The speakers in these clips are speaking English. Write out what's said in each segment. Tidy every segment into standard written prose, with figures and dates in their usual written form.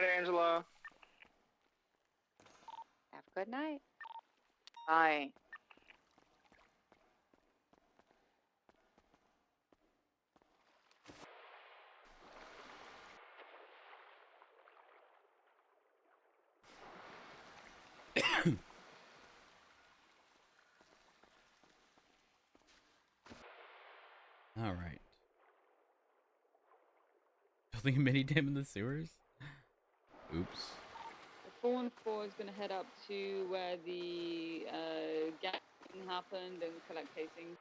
night, Angela. Have a good night. Bye. All right. Building a mini dam in the sewers? Oops. The 414 is going to head up to where the gassing happened and collect casing.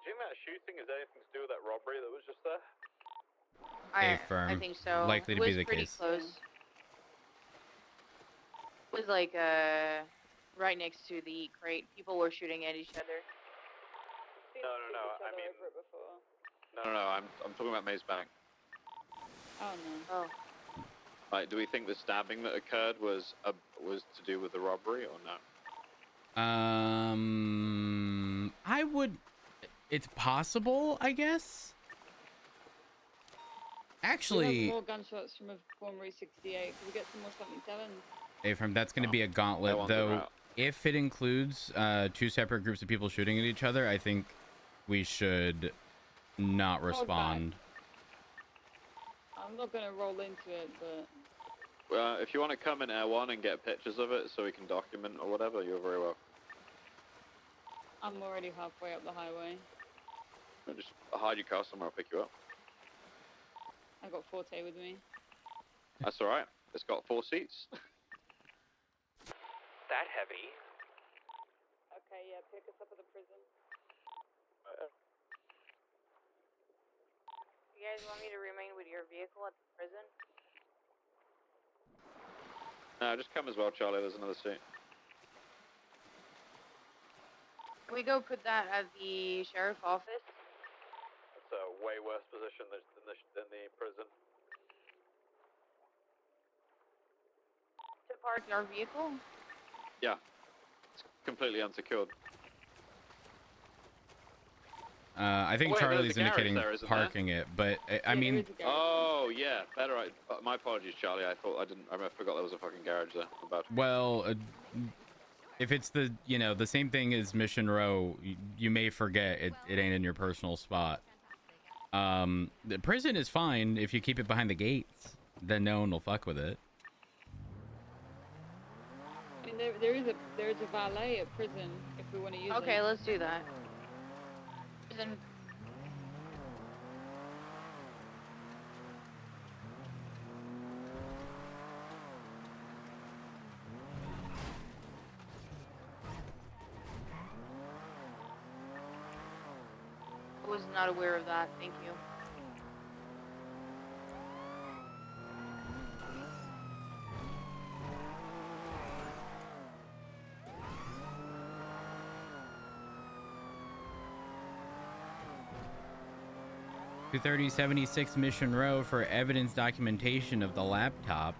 Do you think that shooting has anything to do with that robbery that was just there? A firm. I think so. Likely to it be was the pretty case. close. It was like right next to the crate. People were shooting at each other. No. I mean, Over it before. no. I'm talking about Maze Bank. Oh no. Oh. Like, do we think the stabbing that occurred was to do with the robbery or no? I would. It's possible, I guess. We Actually, have more gunshots from a former 68. Can we get some more 77s? Ephraim, that's going to be a gauntlet, want them though. out. If it includes two separate groups of people shooting at each other, I think we should not respond. I'm not going to roll into it, but... If you want to come in Air 1 and get pictures of it so we can document or whatever, you're very welcome. I'm already halfway up the highway. Just hide your car somewhere, I'll pick you up. I got Forte with me. That's alright. It's got 4 seats. That heavy? Okay, yeah, pick us up at the prison. You guys want me to remain with your vehicle at the prison? No, just come as well, Charlie. There's another seat. Can we go put that at the sheriff's office? It's a way worse position than the prison. To park our vehicle? Yeah. It's completely unsecured. I think Wait, there's Charlie's a garage indicating there, isn't parking it, but I Yeah, mean, there is a garage. Oh, yeah. Better. My apologies, Charlie. I forgot there was a fucking garage there. well, if it's the same thing as Mission Row, you may forget it ain't in your personal spot. The prison is fine if you keep it behind the gates. Then no one will fuck with it. I mean, there is a valet at prison if we want to use it. Okay, let's do that. Prison. I was not aware of that. Thank you. $230.76 Mission Row for evidence documentation of the laptop.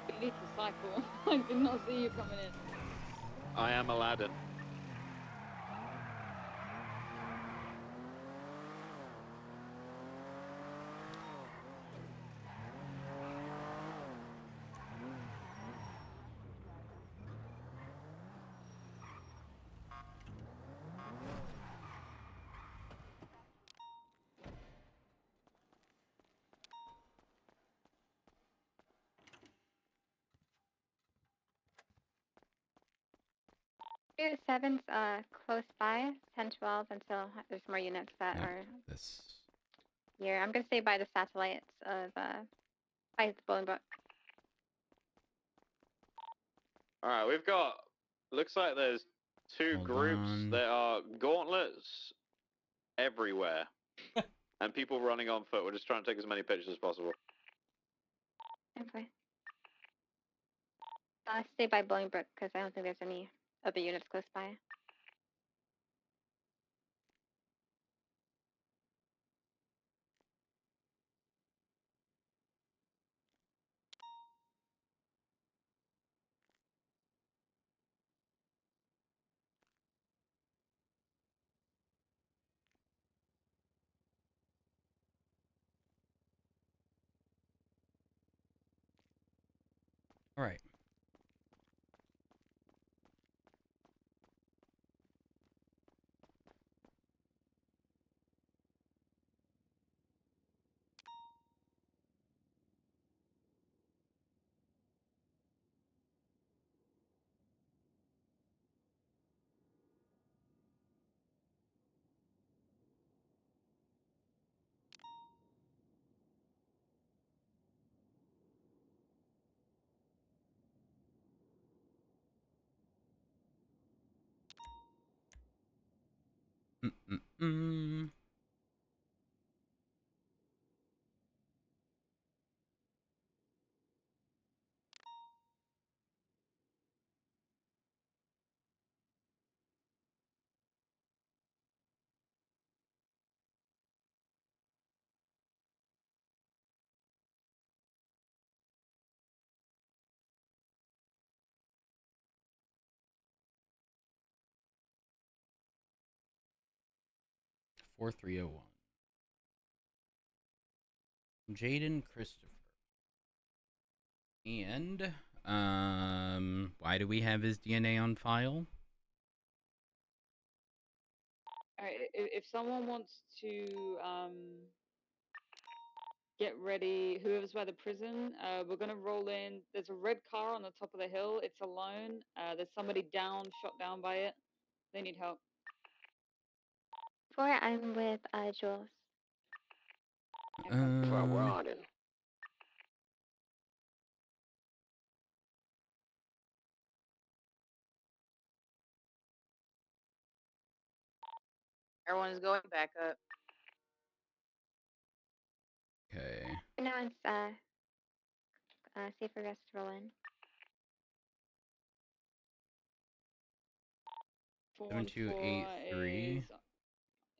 You need to cycle. I did not see you coming in. I am Aladdin. The 7's close by, 10-12 until there's more units that are... This. here. I'm gonna stay by the satellites of by the Bolingbrook. All right, we've got. Looks like there's two Hold groups. on. There are gauntlets everywhere, and people running on foot. We're just trying to take as many pictures as possible. Okay. I'll stay by Bolingbrook because I don't think there's any other units close by. All right. Mm-mm-mm. Four 4301. Jaden Christopher. And why do we have his DNA on file? Alright, if someone wants to get ready, whoever's by the prison, we're gonna roll in. There's a red car on the top of the hill. It's alone. There's somebody down, shot down by it. They need help. 4, I'm with Jules. Well, we're on it. Everyone's going back up. Okay. Now it's safer rest to roll in. 414 7283. is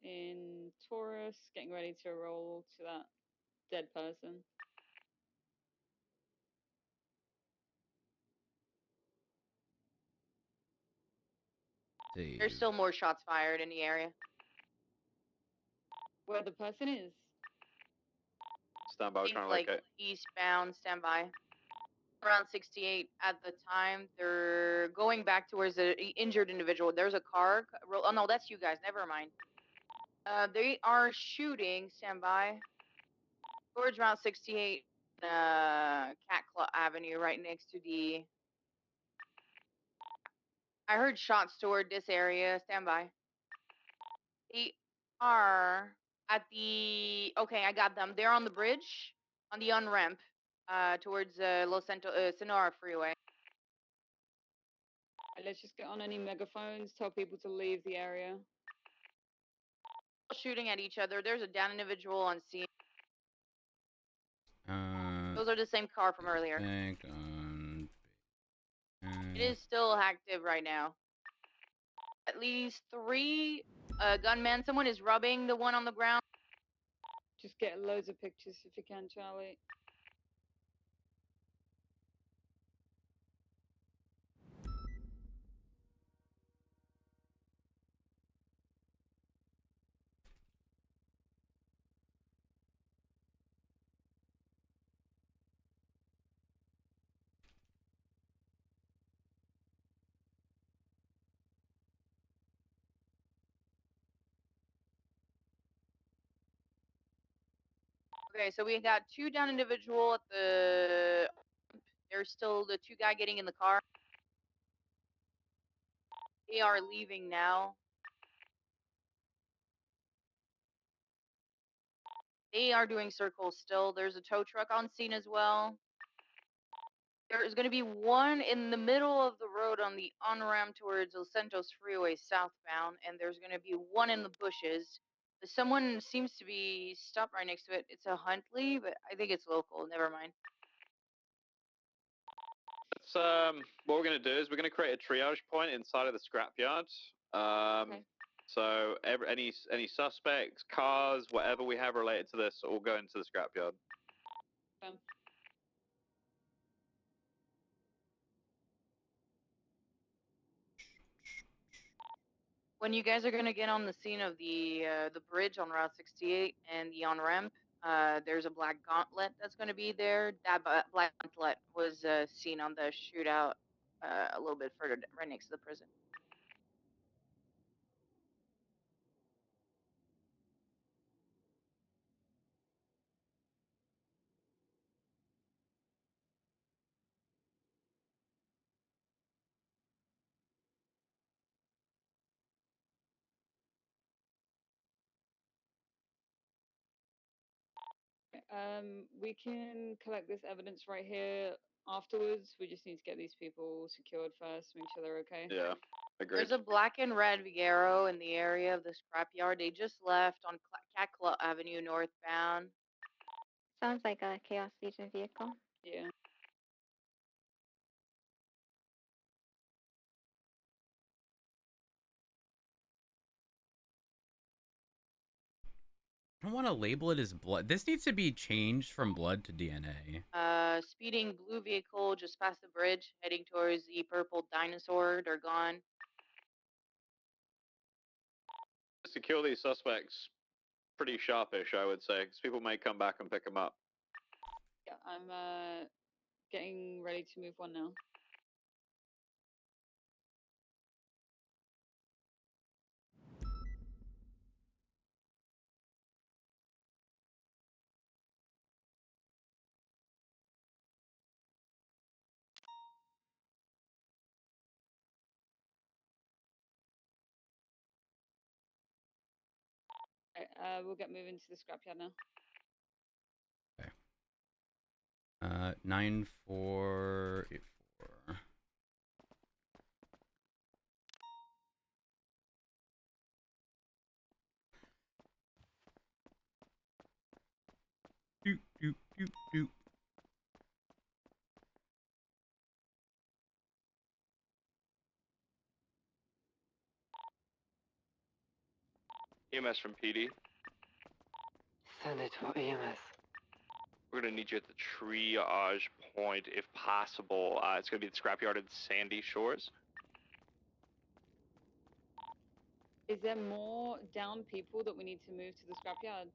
in Taurus, getting ready to roll to that dead person. There's Save. still more shots fired in the area. Where the person is. Stand by, we're Seems trying to like locate. eastbound, standby. Around 68 at the time. They're going back towards the injured individual. There's a car. Oh no, that's you guys. Never mind. They are shooting. Standby. Towards Route 68, Cat Claw Avenue, right next to the. I heard shots toward this area. Standby. They are at the. Okay, I got them. They're on the bridge, on the on-ramp, towards Sonora Freeway. Let's just get on any megaphones, tell people to leave the area. Shooting at each other. There's a down individual on scene. Those are the same car from earlier. Back on. It is still active right now. At least 3 gunmen. Someone is rubbing the one on the ground. Just get loads of pictures if you can, Charlie. Okay, so we got 2 down individual at the. There's still the 2 guy getting in the car. They are leaving now. They are doing circles still. There's a tow truck on scene as well. There is going to be one in the middle of the road on the on-ramp towards Los Santos Freeway southbound, and there's going to be one in the bushes. Someone seems to be stopped right next to it. It's a Huntley, but I think it's local. Never mind. It's, what we're going to do is we're going to create a triage point inside of the scrapyard. Okay. So any suspects, cars, whatever we have related to this, all go into the scrapyard. When you guys are going to get on the scene of the bridge on Route 68 and the on-ramp, there's a black gauntlet that's going to be there. That black gauntlet was seen on the shootout a little bit further right next to the prison. We can collect this evidence right here afterwards. We just need to get these people secured first, make sure they're okay. Yeah, agreed. There's a black and red Vigero in the area of the scrapyard. They just left on Catclaw Avenue northbound. Sounds like a Chaos Legion vehicle. Yeah. I don't want to label it as blood. This needs to be changed from blood to DNA. Speeding blue vehicle just past the bridge, heading towards the purple dinosaur. They're gone. Secure these suspects pretty sharpish, I would say, because people may come back and pick them up. Yeah, I'm getting ready to move one now. We'll get moving to the scrapyard now. Okay. 9484. Doop, doop, doop, doop. EMS from PD. Send it to EMS. We're gonna need you at the triage point if possible. It's gonna be the scrapyard at Sandy Shores. Is there more down people that we need to move to the scrapyard?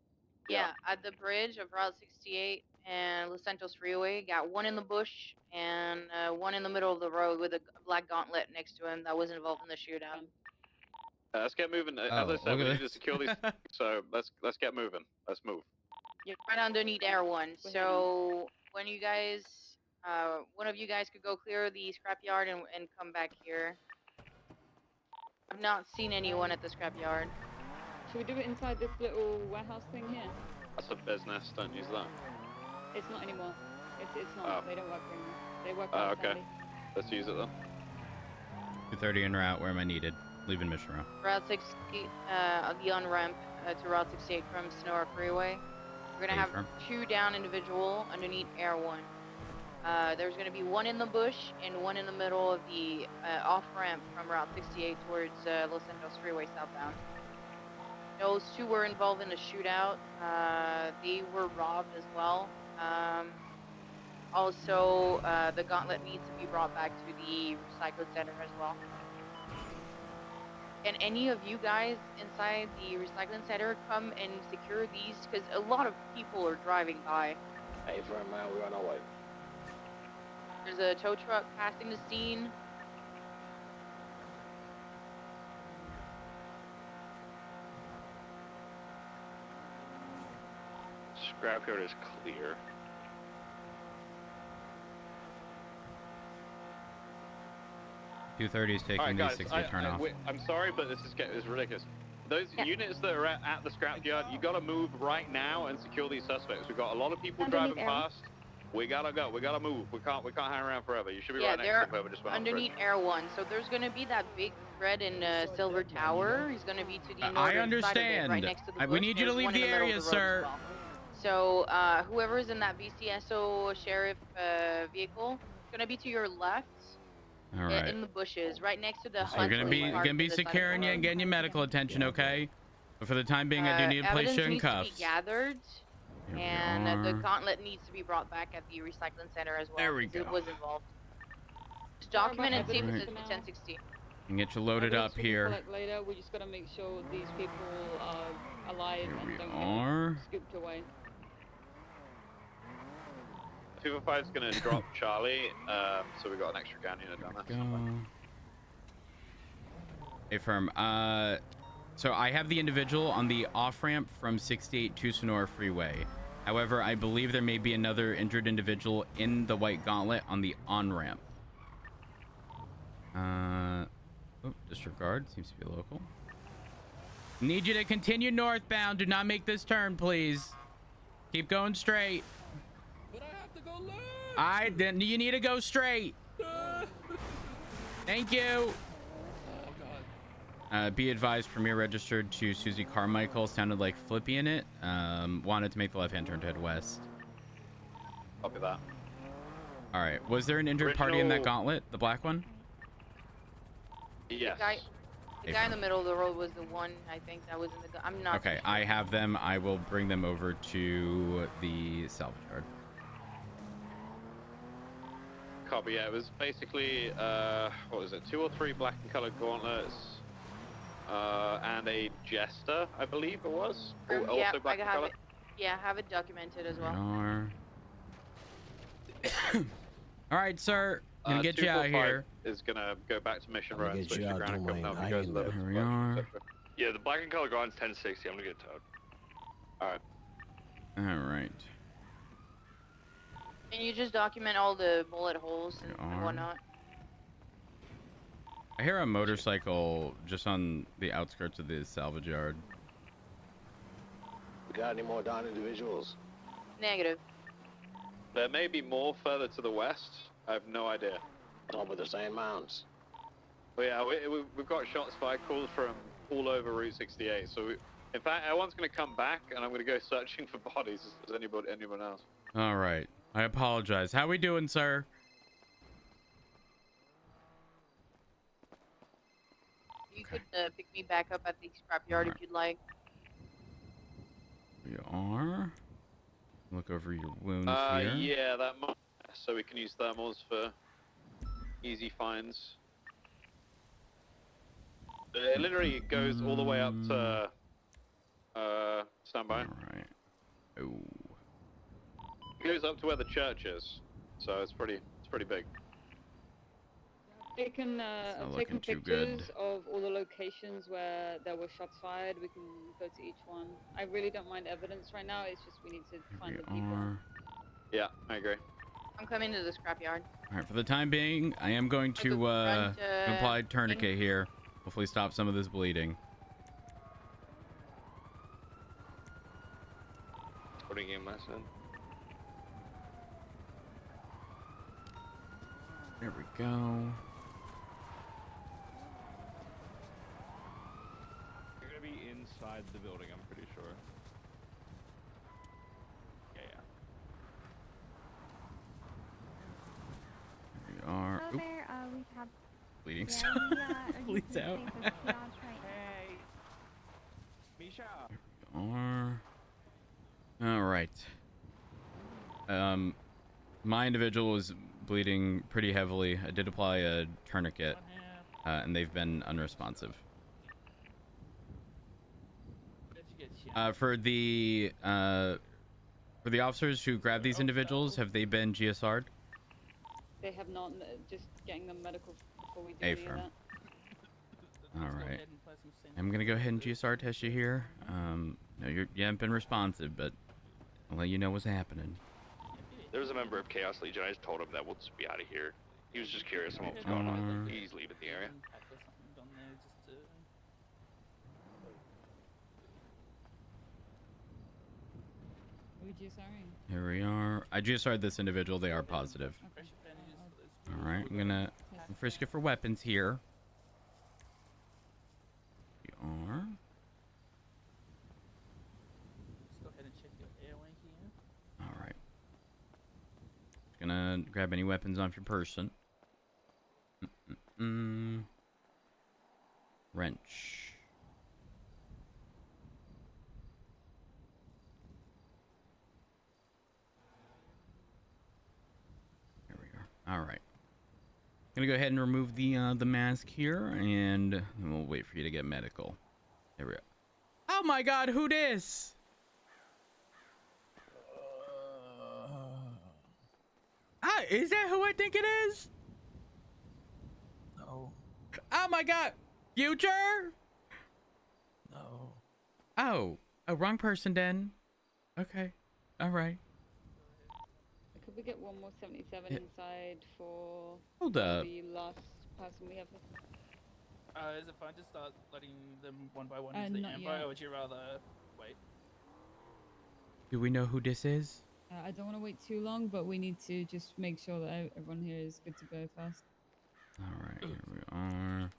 Yeah, at the bridge of Route 68 and Los Santos Freeway, got one in the bush and one in the middle of the road with a black gauntlet next to him that was involved in the shootout. Let's get moving. As I said, we need to secure these. So let's get moving. Let's move. Yeah, right underneath Air One. So when you guys, one of you guys could go clear the scrapyard and come back here. I've not seen anyone at the scrapyard. Should we do it inside this little warehouse thing here? That's a business. Don't use that. It's not anymore. It's not. Oh. They don't work anymore. They work Oh, out okay. Sandy. Let's use it then. 230 en route. Where am I needed? Leaving Mission Row. Route 68, the on-ramp to Route 68 from Sonora Freeway. We're gonna have two down individual underneath Air One. There's gonna be one in the bush and one in the middle of the off-ramp from Route 68 towards Los Santos Freeway southbound. Those two were involved in a shootout. They were robbed as well. Also, the gauntlet needs to be brought back to the recycling center as well. Can any of you guys inside the recycling center come and secure these? Because a lot of people are driving by. Hey, friend, man, we're on our way. There's a tow truck passing the scene. Scrapyard is clear. Two 230 is taking All right, the guys. 60 turn off. I'm sorry, but this is ridiculous. Those Yeah. units that are at the scrapyard, you gotta move right now and secure these suspects. We've got a lot of people Underneath driving arrow. past. We gotta go. We gotta move. We can't hang around forever. You should be Yeah, right next they're to whoever just went on the bridge. underneath Air 1. So there's going to be that big red and silver tower. He's going to be to the I northern side of it, understand. right next to the bush. We need you to There's leave one in the middle of area, road as sir. well. So whoever's in that VCSO sheriff vehicle, it's going to be to your left. All right. In the bushes, right next to the So we're gonna Huntley park be to the side of the securing you road. and getting you medical attention, okay? But for the time being, I do need to place Evidence you in needs cuffs. to be gathered, Here we and the are. gauntlet needs to be brought back at the recycling center as well. There we 'cause It go. was involved. Just Sorry about document and save evidence it for to now. 1060. And get you loaded Evidence up we can here. collect later. We just gotta make sure these people are alive Here we and don't are. get scooped away. 245's gonna drop Charlie, so we got an extra gun unit down there. Go. Hey, firm. So I have the individual on the off-ramp from 68 to Sonora Freeway. However, I believe there may be another injured individual in the White Gauntlet on the on-ramp. Disregard. Seems to be local. Need you to continue northbound. Do not make this turn, please. Keep going straight. But I have to go left. Then you need to go straight. Thank you. Oh god. Be advised, Premier registered to Susie Carmichael. Sounded like Flippy in it. Wanted to make the left-hand turn to head west. Copy that. All right. Was there an injured party in that Original- gauntlet? The black one? Yes. The guy in the middle of the road was the one, I think, that was in the... I'm not... Okay, I have them. I will bring them over to the salvage yard. Copy. Yeah, it was basically what was it? 2 or 3 black and colored gauntlets, and a jester, I believe it was. Also yeah, black I and have colored. it. Yeah, have it documented as We well. are. All right, sir. Gonna get you out 245 here. Is gonna go back to Mission I'ma Row and get switch you to out, ground and don't come down mind. for I you guys ain't later. Here we are. Yeah, the black and color ground's 1060. I'm gonna get towed. Alright. All right. Can you just document all the bullet holes We and are. whatnot? I hear a motorcycle just on the outskirts of the salvage yard. We got any more down individuals? Negative. There may be more further to the west. I have no idea. All with the same mounts. But yeah, we've got shots fired calls from all over Route 68. So in fact, everyone's gonna come back, and I'm gonna go searching for bodies. As anyone else? All right. I apologize. How we doing, sir? You could pick me back up at the scrapyard Alright. if you'd like. We are. Look over your wounds here. Yeah, that might. So we can use thermals for easy finds. It literally goes all the way up to standby. All right. Oh. It goes up to where the church is, so it's pretty big. Taken, not I've taken looking too good. pictures of all the locations where there were shots fired. We can go to each one. I really don't mind evidence right now. It's just we need to Here find we the people. are. Yeah, I agree. I'm coming to the scrapyard. All right. For the time being, I am going to front, apply tourniquet here. Hopefully, stop some of this bleeding. Putting in my son. There we go. You're gonna be inside the building, I'm pretty sure. Yeah. Here we are. Hello Oop, there. We have. bleeding. Yeah, we are Bleeds using out. the same for triage right Hey, Misha. Are. All right. My individual was bleeding pretty heavily. I did apply a tourniquet, and they've been unresponsive. For the officers who grabbed these individuals, have they been GSR'd? They have not. Just getting them medical before we do A any of firm. that. All right. I'm gonna go ahead and GSR test you here. No, you haven't been responsive, but I'll let you know what's happening. There was a member of Chaos Legion. I just told him that we'll just be out of here. He was just curious on what was going on. He's leaving the area. Are we GSRing? Here we are. I GSR'd this individual. They are positive. Okay. All right, I'm gonna frisk it for weapons here. We are. Just go ahead and check your airway here. All right. Just gonna grab any weapons off your person. Wrench. There we are. All right. Gonna go ahead and remove the mask here, and we'll wait for you to get medical. There we go. Oh my God, who this? Is that who I think it is? No. Oh my God, Future? No. Oh, wrong person then. Okay, all right. Could we get one more 77 Yeah. inside for Hold up. the last person we have? Is it fine to start letting them one by one into the Not ambo, yet. or would you rather wait? Do we know who this is? I don't want to wait too long, but we need to just make sure that everyone here is good to go first. All right, here we are.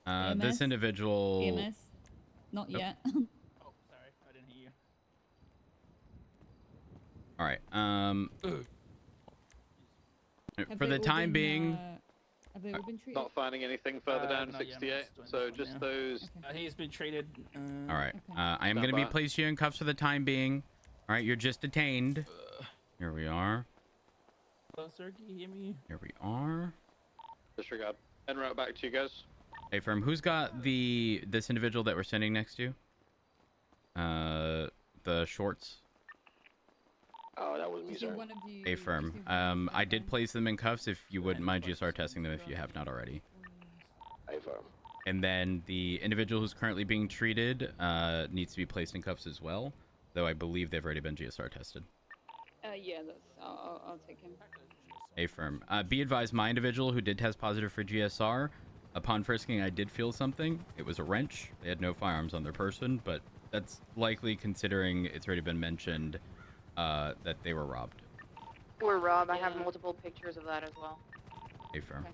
EMS? This individual. EMS? Not Nope. yet. Oh, sorry, I didn't hear you. All right. Have For they the all time been, being. have they all been treated? Not finding anything further down not yet, I'm 68. just doing So this one just now. those. Okay. He's been treated. All right. Okay. I am going to be placing you in cuffs for the time being. All right. You're just detained. Here we are. Hello, sir. Can you hear me? Here we are. Disregard. En route back to you guys. Hey, firm. Who's got this individual that we're sending next to? The shorts. Oh, that was me, Just do sir. one of you. Hey, just firm. do one I did then. place them in cuffs. If you wouldn't mind GSR testing them if you have not already. Hey, firm. And then the individual who's currently being treated needs to be placed in cuffs as well, though I believe they've already been GSR tested. Yeah, I'll take him. A firm. Be advised, my individual who did test positive for GSR, upon frisking, I did feel something. It was a wrench. They had no firearms on their person, but that's likely considering it's already been mentioned that they were robbed. Poor Rob, I have multiple pictures of that as well. A firm.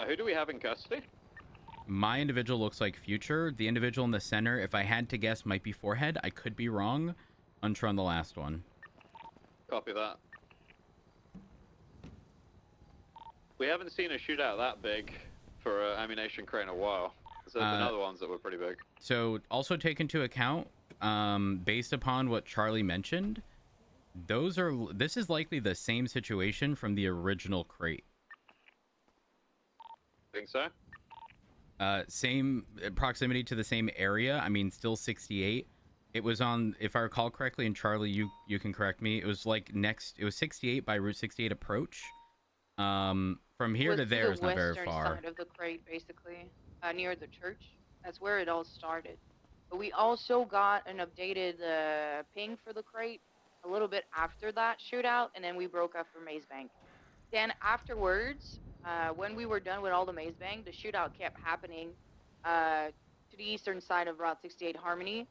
Who do we have in custody? My individual looks like Future. The individual in the center, if I had to guess, might be Forehead. I could be wrong. Unsure on the last one. Copy that. We haven't seen a shootout that big for an ammunition crate in a while. So there's been other ones that were pretty big. So also take into account, based upon what Charlie mentioned, this is likely the same situation from the original crate. Think so? Same proximity to the same area. I mean, still 68. It was on, if I recall correctly, and Charlie, you can correct me. It was like it was 68 by Route 68 approach. From here to there is not very far. The western side of the crate, basically, near the church. That's where it all started. But we also got an updated ping for the crate a little bit after that shootout, and then we broke up for Maze Bank. Then afterwards, when we were done with all the Maze Bank, the shootout kept happening to the eastern side of Route 68 Harmony,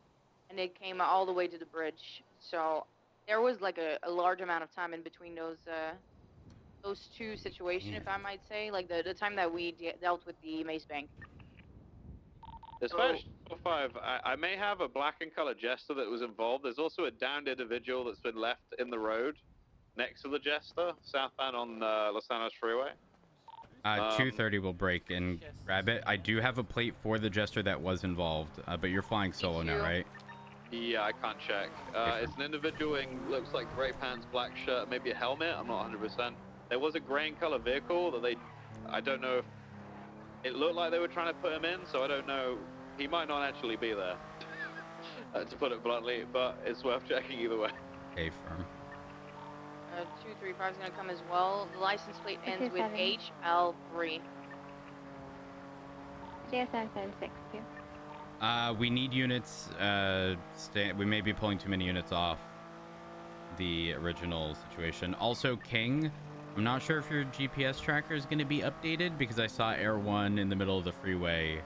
and it came all the way to the bridge. So there was like a large amount of time in between those two situations, if I might say, like the time that we dealt with the Maze Bank. Dispatch 5, I may have a black and color Jester that was involved. There's also a downed individual that's been left in the road next to the Jester, southbound on Los Angeles Freeway. 230 will break and grab it. I do have a plate for the Jester that was involved, but you're flying solo now, right? Yeah, I can't check. It's an individual in, looks like gray pants, black shirt, maybe a helmet. I'm not 100%. There was a gray and color vehicle that I don't know if it looked like they were trying to put him in, so I don't know. He might not actually be there, to put it bluntly, but it's worth checking either way. Okay, firm. 235 is going to come as well. The license plate ends with 270. HL3. GSR 76 too. We need units. We may be pulling too many units off the original situation. Also, King, I'm not sure if your GPS tracker is going to be updated because I saw Air 1 in the middle of the freeway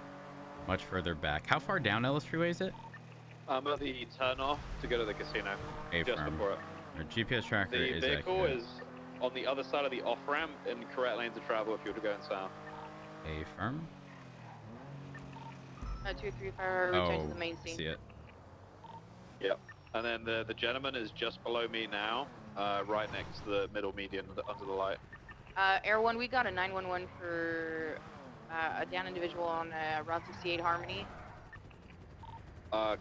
much further back. How far down Ellis Freeway is it? I'm at the turn off to go to the casino. Just Affirm. before it. Our GPS tracker The is vehicle accurate. is on the other side of the off ramp in correct lanes of travel if you were to go south. Affirm. 235, return to the main scene. See it. Yep. And then the gentleman is just below me now, right next to the middle median under the light. Air 1, we got a 911 for a down individual on Route 68 Harmony.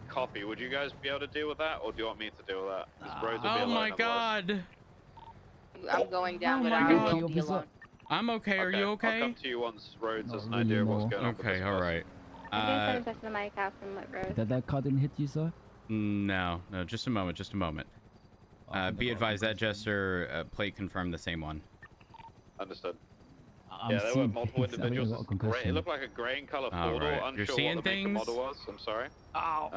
Copy. Would you guys be able to deal with that, or do you want me to deal with that? 'Cause roads will be Oh alone my otherwise. god. I'm going down, Oh but my I God. will be alone. I'm okay. Are you I'll okay? come to you once roads Not has an really, idea of no. what's going on. Okay. All right. I think I adjusted the mic out from what road. That car didn't hit you, sir? No. Just a moment. Just a moment. Be advised that Jester plate confirmed the same one. Understood. I'm Yeah, there were seeing multiple things. I think I individuals. got a It concussion. looked like a grey in color All four-door. right. You're Unsure seeing what the make and things? model was. I'm sorry. Oh.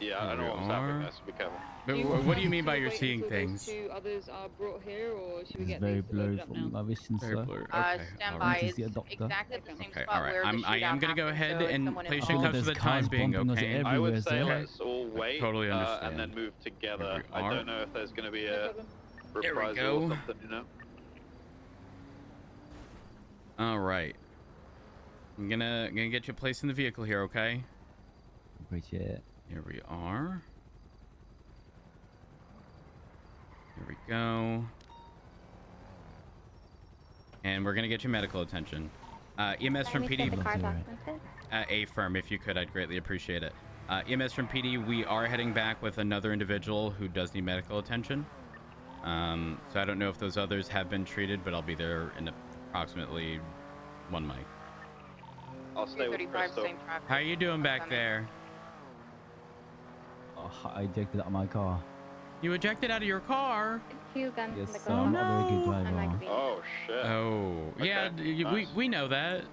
Yeah, I There don't know we what was happening are. there, so be careful. But Do what do you want mean by to you're wait seeing until things? those 2 others are brought here, or should we It's get very these blurry loaded up from now? my vision, Very sir. blurry. Okay. Stand all by. right. to It's see a doctor. exactly at the same Okay. spot All right. where the I shootout am gonna go happened, ahead so it's and someone place involved. handcuffs for there's the time cars being. bumping us Okay. everywhere. I would say sir. let's all wait Totally and understand. then move together. Here we I are. don't know if there's going to be No a problem. There we reprisal go. or something, you know? All right. I'm gonna get you placed in the vehicle here. Okay. Appreciate it. Here we are. Here we go. And we're gonna get you medical attention. EMS from PD. The car Right. documented. Affirm, if you could, I'd greatly appreciate it. EMS from PD, we are heading back with another individual who does need medical attention. So I don't know if those others have been treated, but I'll be there in approximately 1 mic. I'll stay with 235, Crystal. same traffic. How are you doing back Coming. there? Oh, I ejected out of my car. You ejected out of your car? 2 guns in Yes, the sir. car. I'm not a very good I'm driver. like, Oh, shit. Oh, yeah, Okay, nice. we know that.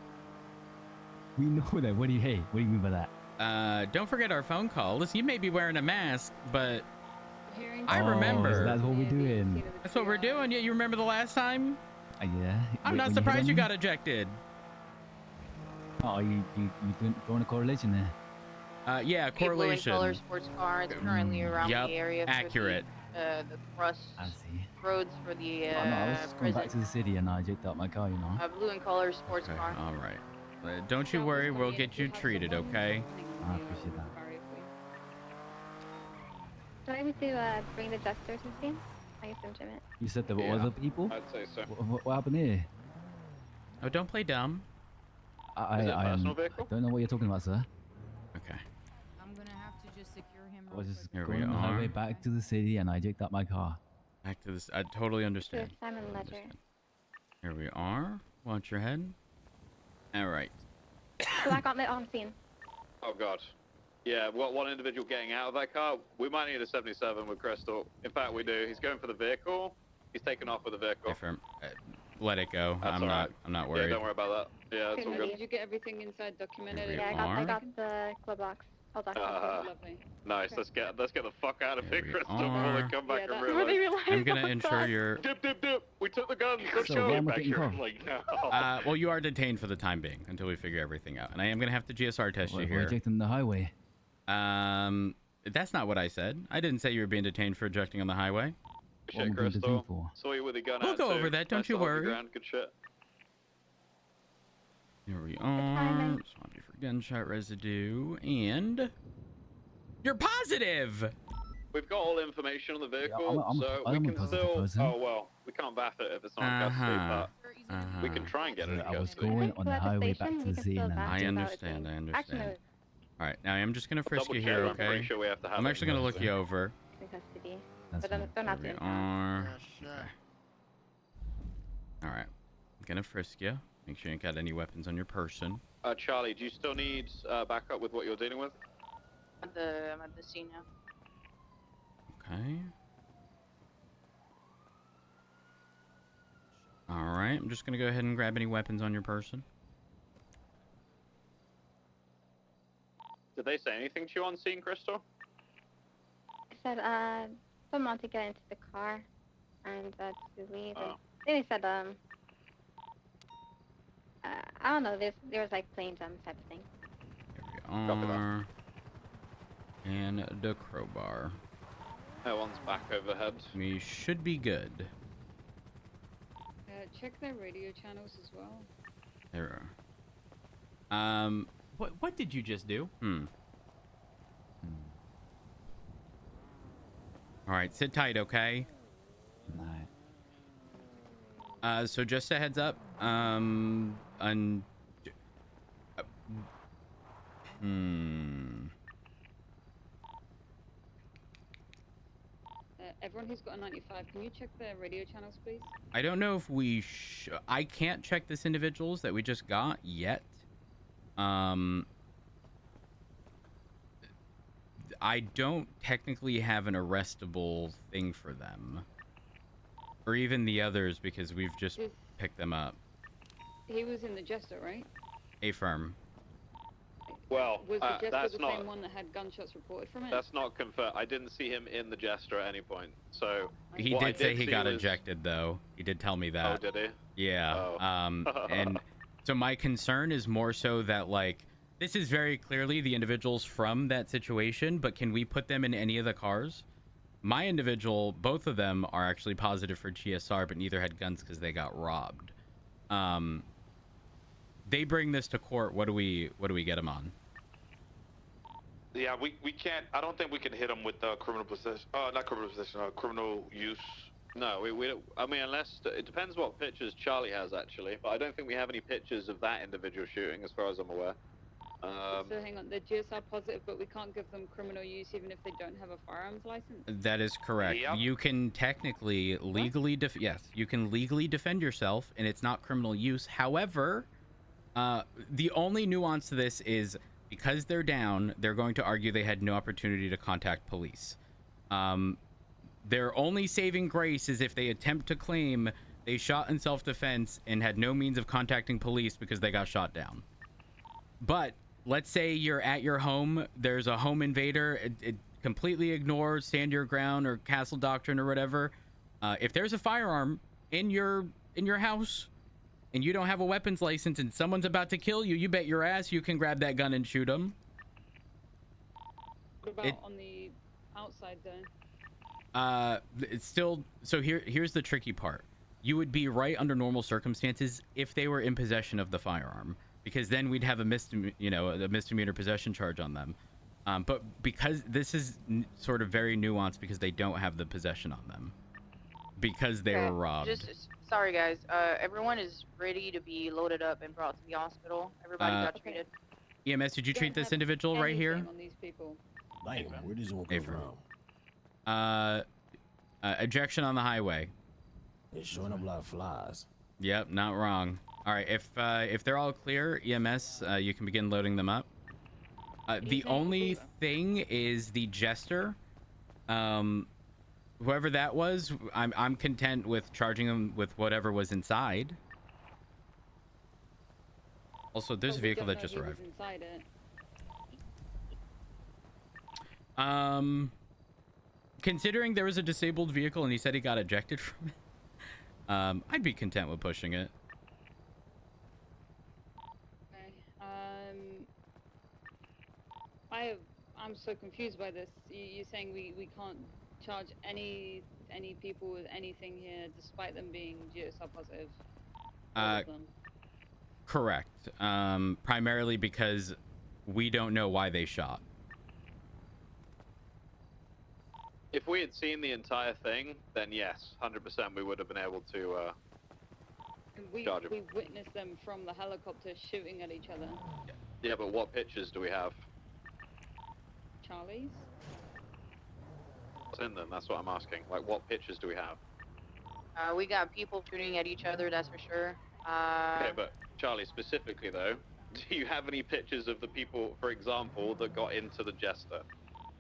We know that. What do you mean by that? Don't forget our phone call. Listen, you may be wearing a mask, but Hearing I Oh, remember. so that's what we're doing. that's what we're doing. Yeah, you remember the last time? Yeah. I'm When not hit surprised on you me? got ejected. Oh, you drawing a correlation there? Yeah, A blue and correlation. color sports car. It's currently around Yup, the area for accurate. the cross I see. roads for the Oh, no, I was just going back to prison. the city and I ejected out my car, you know. Blue and color sports Okay, car. all right. Don't you worry, we'll get you treated, okay? I appreciate that. Do I need to bring the jester to the scene? I guess Jim it. You said there were Yeah. other people? I'd say so. What happened here? Oh, don't play dumb. I Is it a personal I vehicle? don't know what you're talking about, sir. Okay. I'm gonna have to just secure him. I was just Here going we on the highway are. back to the city and I ejected out my car. Back to this. I totally understand. Simon Ledger. Understand. Here we are. Watch your head. All right. So I got lit on scene. Oh, God. Yeah, we've got one individual getting out of that car. We might need a 77 with Crystal. In fact, we do. He's going for the vehicle. He's taken off with the vehicle. Affirm. Let it go. That's I'm all not. right. I'm not Yeah, worried. don't worry about that. Yeah, that's all Did good. you get everything inside documented? Here we Yeah, I are. got the glove box. All documented. Lovely. Nice. Let's get the fuck out of Here here, we Crystal, before are. they come back Yeah, and that's Where they realize. realized I'm gonna ensure you're. Dip, dip, dip. We took the guns. Let's So show why you am I back getting here. caught? Like, no. Well, you are detained for the time being until we figure everything out, and I am gonna have to GSR test you We're here. ejecting the highway. That's not what I said. I didn't say you were being detained for ejecting on the highway. What Shit, am I being Crystal. detained for? Saw you with a gun We'll out go too. over that, don't Nice you to hold your worry. ground. Good shit. Here we timing. are. Swap you for gunshot residue, and you're positive. We've got all information on the vehicle, I'm so a we can positive still. person. Oh well, we can't bath it if it's not in custody, Uh-huh. but we can try and get it in I was custody. going on the At the highway station, back you to the can scene still and back I about it understand. too. I Actually, understand. All right, now I'm just gonna frisk Double you check, here, I'm pretty okay? sure we have to have I'm it actually in gonna look custody. you over. in custody. That's But fine. don't have Here to. we are. Okay. All right, I'm gonna frisk you. Make sure you ain't got any weapons on your person. Charlie, do you still need backup with what you're dealing with? I'm at the scene now. Okay. All right, I'm just gonna go ahead and grab any weapons on your person. Did they say anything to you on scene, Crystal? I said, someone to get into the car and to leave. And Oh. then he said, I don't know, there was like plane jump type of thing. Here we Copy that. are. And the crowbar. That one's back overhead. We should be good. Check their radio channels as well. There are. What did you just do? All right, sit tight, okay? So just a heads up. Everyone who's got a 95, can you check their radio channels, please? I don't know if we I can't check this individuals that we just got yet. I don't technically have an arrestable thing for them. Or even the others, because we've just picked them up. He was in the Jester, right? Affirm. Well, Was the Jester that's the not. same one that had gunshots reported from it? That's not confirmed. I didn't see him in the Jester at any point. So He what I did say he see got was- ejected, though. He did tell me that. Oh, did he? Yeah. Oh. And so my concern is more so that, like, this is very clearly the individuals from that situation, but can we put them in any of the cars? My individual, both of them are actually positive for GSR, but neither had guns because they got robbed. They bring this to court. What do we get them on? Yeah, we can't. I don't think we can hit them with criminal possession. Not criminal possession. Criminal use. No, we don't. I mean, unless it depends what pictures Charlie has actually, but I don't think we have any pictures of that individual shooting, as far as I'm aware. So hang on, they're GSR positive, but we can't give them criminal use even if they don't have a firearms license? That is correct. Yep. You can technically legally yes, you can legally defend yourself, and it's not criminal use. However, the only nuance to this is because they're down, they're going to argue they had no opportunity to contact police. Their only saving grace is if they attempt to claim they shot in self-defense and had no means of contacting police because they got shot down. But let's say you're at your home, there's a home invader, it completely ignores stand your ground or castle doctrine or whatever. If there's a firearm in your house and you don't have a weapons license and someone's about to kill you, you bet your ass you can grab that gun and shoot them. What about on the outside though? It's still, so here's the tricky part. You would be right under normal circumstances if they were in possession of the firearm, because then we'd have a misdemeanor possession charge on them. But because this is sort of very nuanced, because they don't have the possession on them, because they were robbed. Sorry guys, everyone is ready to be loaded up and brought to the hospital. Everybody got treated. EMS, did you treat this individual right here? On these people. Damn, where does one come Affirm. from? Ejection on the highway. It's showing up like flies. Yep, not wrong. All right, if they're all clear, EMS, you can begin loading them up. The only thing is the Jester. Whoever that was, I'm content with charging them with whatever was inside. Also, there's a vehicle that just arrived. Inside it. Considering there was a disabled vehicle and he said he got ejected from it, I'd be content with pushing it. Okay. I'm so confused by this. You're saying we can't charge any people with anything here, despite them being GSR positive. All of them. Correct. Primarily because we don't know why they shot. If we had seen the entire thing, then yes, 100% we would have been able to charge them. We witnessed them from the helicopter shooting at each other. Yeah, but what pictures do we have? Charlie's? What's in them? That's what I'm asking. Like, what pictures do we have? We got people shooting at each other, that's for sure. Okay, but Charlie, specifically though, do you have any pictures of the people, for example, that got into the Jester?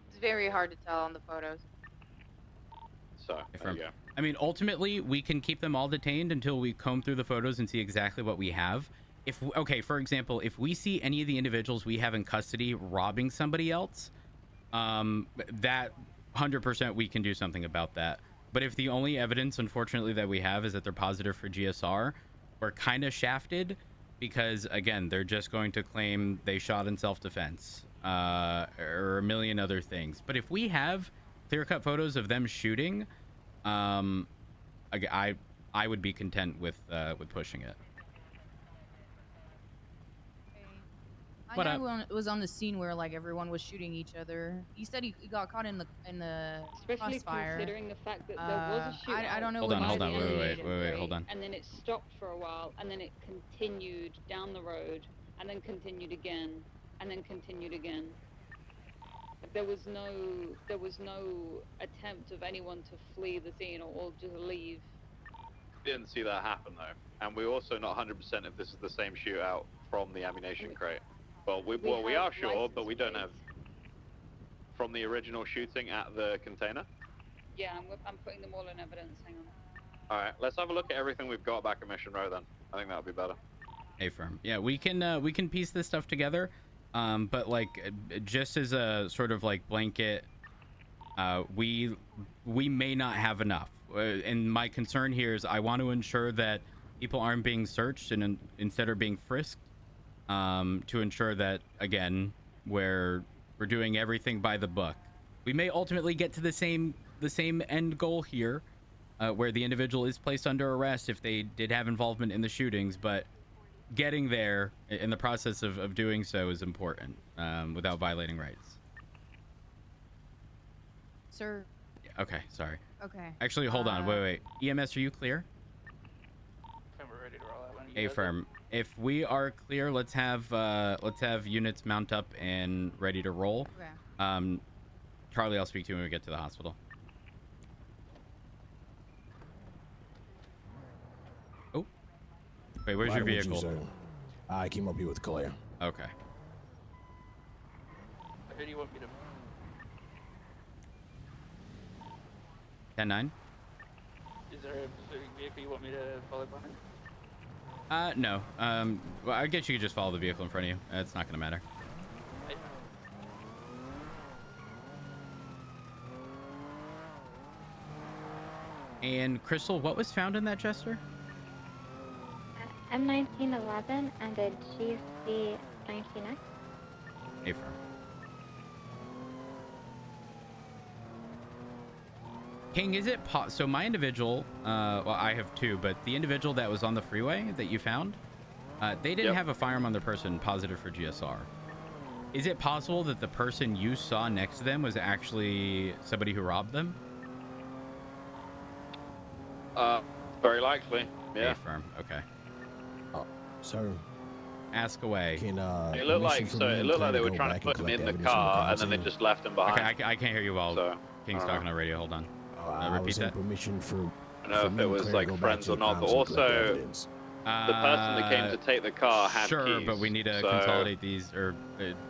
It's very hard to tell on the photos. So, there you go. I mean, ultimately, we can keep them all detained until we comb through the photos and see exactly what we have. Okay, for example, if we see any of the individuals we have in custody robbing somebody else, that 100% we can do something about that. But if the only evidence, unfortunately, that we have is that they're positive for GSR, we're kind of shafted because, again, they're just going to claim they shot in self-defense. or a million other things. But if we have clear-cut photos of them shooting, I would be content with pushing it. I know it was on the scene where like everyone was shooting each other. He said he got caught in the Especially crossfire. considering the fact that there was a shootout. I don't know. Hold on, what wait, hold on. And then it stopped for a while, and then it continued down the road, and then continued again, and then continued again. There was no attempt of anyone to flee the scene or just leave. Didn't see that happen though, and we're also not 100% if this is the same shootout from the ammunition crate. Well, we are sure, but we don't have from the original shooting at the container. Yeah, I'm putting them all in evidence. Hang on. All right, let's have a look at everything we've got back at Mission Row then. I think that would be better. Hey, firm. Yeah, we can piece this stuff together, but like just as a sort of like blanket, we may not have enough. And my concern here is I want to ensure that people aren't being searched and instead are being frisked, to ensure that again we're doing everything by the book. We may ultimately get to the same end goal here, where the individual is placed under arrest if they did have involvement in the shootings, but getting there in the process of doing so is important, without violating rights. Sir. Okay, sorry. Okay. Actually, hold on. Wait. EMS, are you clear? We're ready to roll out. A firm. If we are clear, let's have units mount up and ready to roll. Okay. Charlie, I'll speak to you when we get to the hospital. Oh. Wait, where's your vehicle? I came up here with Claire. Okay. Who do you want me to? 10-9. Is there a specific vehicle you want me to follow behind? No. Well, I guess you could just follow the vehicle in front of you. It's not gonna matter. And Crystal, what was found in that Jester? M1911 and a GC19X. A firm. King, is it so my individual, well, I have two, but the individual that was on the freeway that you found, they didn't have a firearm on their person positive for GSR. Is it possible that the person you saw next to them was actually somebody who robbed them? Very likely. Yeah. A firm. Okay. Sir. Ask away. Can, it looked like they were trying to put him in the car and then they just left him behind. Okay, I can't hear you while King's talking on the radio. Hold on. Repeat that. Permission for. I don't know if it was like friends or not, but also the person that came to take the car had sure, keys, but we need to so consolidate these or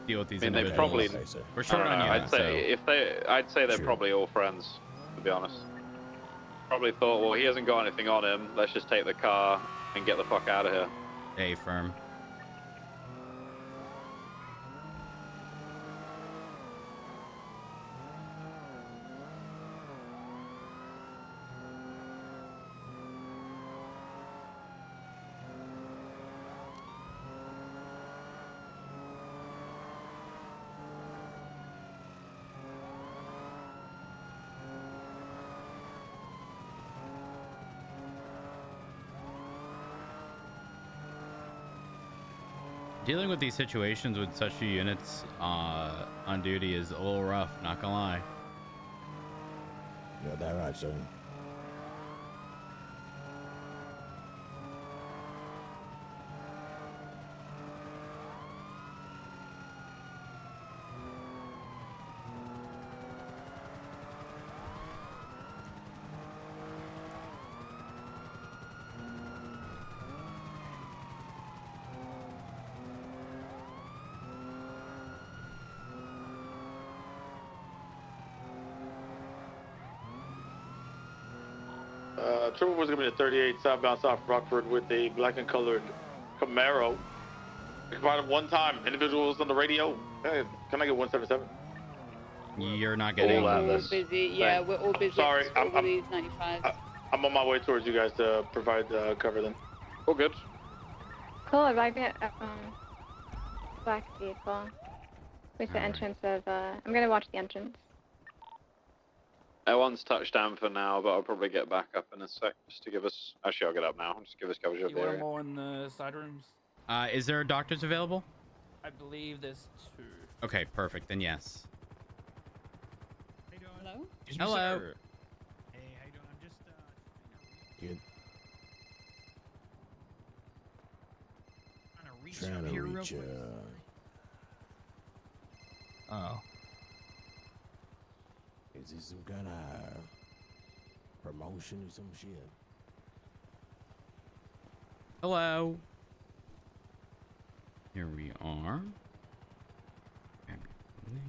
deal with these individuals. They probably. We're short on you. I'd say they're probably all friends, to be honest. Probably thought, well, he hasn't got anything on him. Let's just take the car and get the fuck out of here. A firm. Dealing with these situations with such few units on duty is a little rough, not gonna lie. Yeah, that right, sir. Trooper was going to be the 38 southbound South Rockford with a black and colored Camaro. Provided one time. Individuals on the radio. Hey, can I get 177? You're not getting all busy. Yeah, we're all busy. Sorry, I'm these 95s. I'm on my way towards you guys to provide cover then. All good. Cool, arrive at black vehicle. Where's the entrance of, I'm gonna watch the entrance. One's touchdown for now, but I'll probably get back up in a sec just to give us. Actually, I'll get up now. Just give us coverage of You the want area. them all in the side rooms? Is there doctors available? I believe there's 2. Okay, perfect. Then yes. Hello? Hello. Hey, how you doing? I'm just Good. trying to reach reach Oh. Is this some kind of promotion or some shit? Hello. Here we are.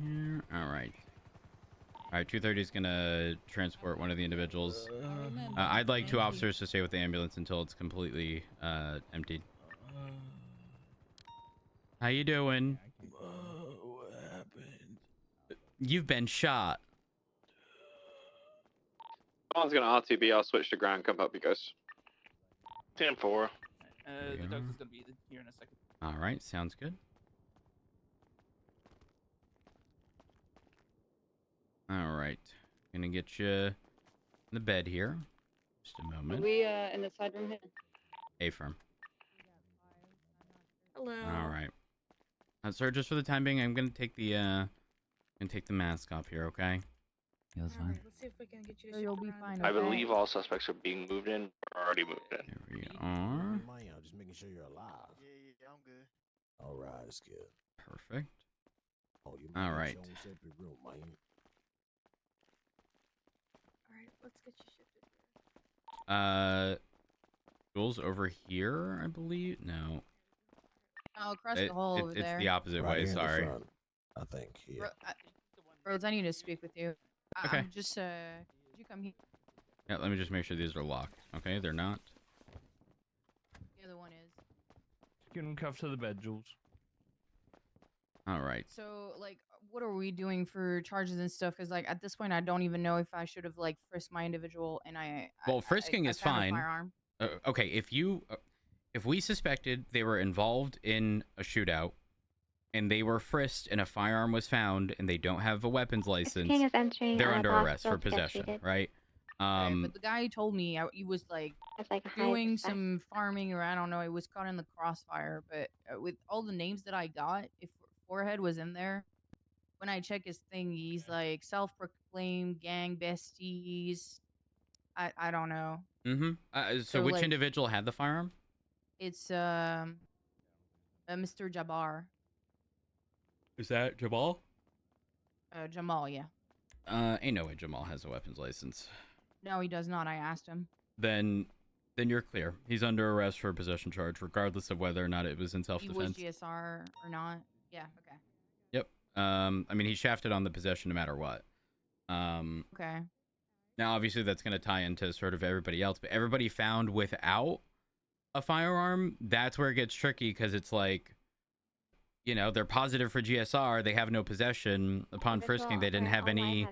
Here. All right. All right. 230 is gonna transport one of the individuals. I'd like 2 officers to stay with the ambulance until it's completely emptied. How you doing? What happened? You've been shot. Someone's gonna RTB. I'll switch to ground. Come up, you guys. 10-4. The doctor's gonna be here in a second. All right. Sounds good. All right. Gonna get you in the bed here. Just a Are moment. we in the side room here? A-firm. Hello. All right. Sir, just for the time being, I'm gonna take the mask off here, okay? Yeah, that's fine. Let's see if we can get you. You'll be fine. I okay? believe all suspects are being moved in or already moved in. Here we are. I'm just making sure you're alive. Yeah, I'm good. All right, that's good. Perfect. Oh, you All right. Show us up your room, man. All right, let's get you shifted. Jules over here, I believe. No. Oh, across the hall over it's there. the opposite Right way. here in the Sorry. front, I think. Yeah. Rhodes, I need to speak with you. Okay. I'm just, could you come here? Yeah. Let me just make sure these are locked. Okay, they're not. The other one is. Just get him cuffed to the bed, Jules. All right. So, like, what are we doing for charges and stuff? Because, like, at this point, I don't even know if I should have, like, frisked my individual, and Well, frisking is found a fine. firearm. Okay, if we suspected they were involved in a shootout and they were frisked and a firearm was found and they don't have a weapons license, King is entering, they're under boss arrest still for to get possession, treated. right? Right, but the guy told me he was like It's like a high doing respect. some farming, or I don't know. It was caught in the crossfire. But with all the names that I got, if Forehead was in there, when I check his thing, he's like self-proclaimed gang besties. I don't know. Mm-hmm. So So, which like- individual had the firearm? It's Mr. Jabbar. Is that Jamal? Jamal, yeah. Ain't no way Jamal has a weapons license. No, he does not. I asked him. Then you're clear. He's under arrest for a possession charge, regardless of whether or not it was in He self-defense. was GSR or not. Yeah, okay. Yep. I mean, he's shafted on the possession no matter what. Okay. Now, obviously, that's going to tie into sort of everybody else, but everybody found without a firearm, that's where it gets tricky, because it's like, you know, they're positive for GSR, they have no possession. Upon frisking, they didn't have any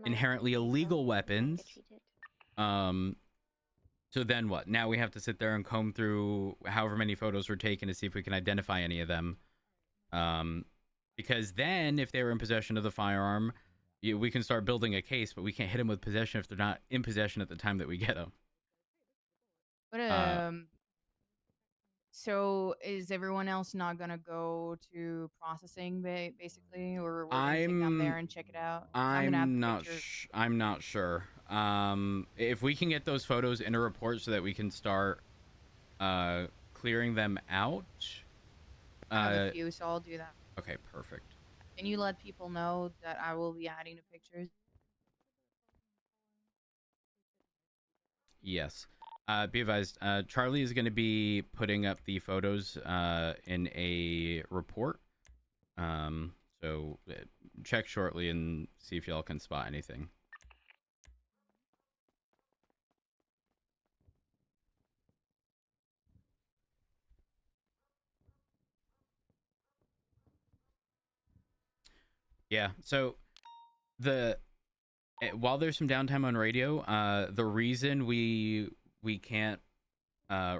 inherently illegal weapons. So then what? Now we have to sit there and comb through however many photos were taken to see if we can identify any of them. Because then, if they were in possession of the firearm, we can start building a case, but we can't hit them with possession if they're not in possession at the time that we get them. But so is everyone else not gonna go to processing basically, or we're gonna take down there and check it out? 'Cause I'm gonna have I'm the not. picture. I'm not sure. If we can get those photos in a report so that we can start clearing them out. I have a few, so I'll do that. Okay, perfect. Can you let people know that I will be adding the pictures? Yes. Be advised, Charlie is going to be putting up the photos in a report. So check shortly and see if y'all can spot anything. Yeah, so while there's some downtime on radio, the reason we can't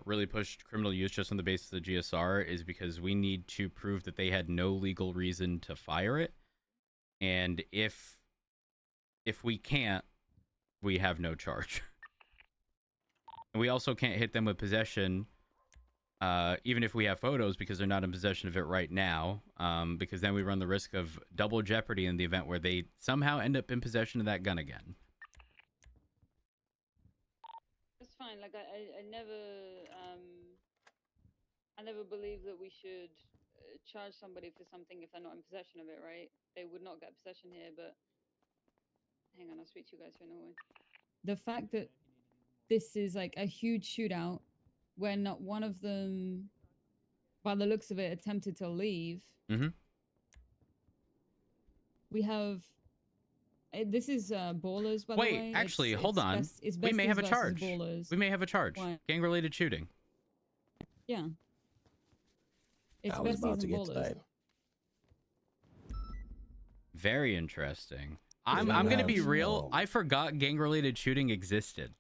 really pushed criminal use just on the basis of the GSR is because we need to prove that they had no legal reason to fire it, and if we can't, we have no charge. And we also can't hit them with possession, even if we have photos, because they're not in possession of it right now, because then we run the risk of double jeopardy in the event where they somehow end up in possession of that gun again. It's fine. Like I never believe that we should charge somebody for something if they're not in possession of it, right? They would not get possession here, but hang on, I'll speak to you guys for another one. The fact that this is like a huge shootout where not one of them, by the looks of it, attempted to leave. Mm-hmm. We have this is Ballers, by the way. Wait, actually, hold on. It's We may have a Besties charge. versus Ballers. We may have a charge. Why? Gang-related shooting. Yeah. It's I was about Besties to and get to Ballers. that. Very interesting. Yeah, I'm we gonna have be real. some, I forgot gang-related shooting existed.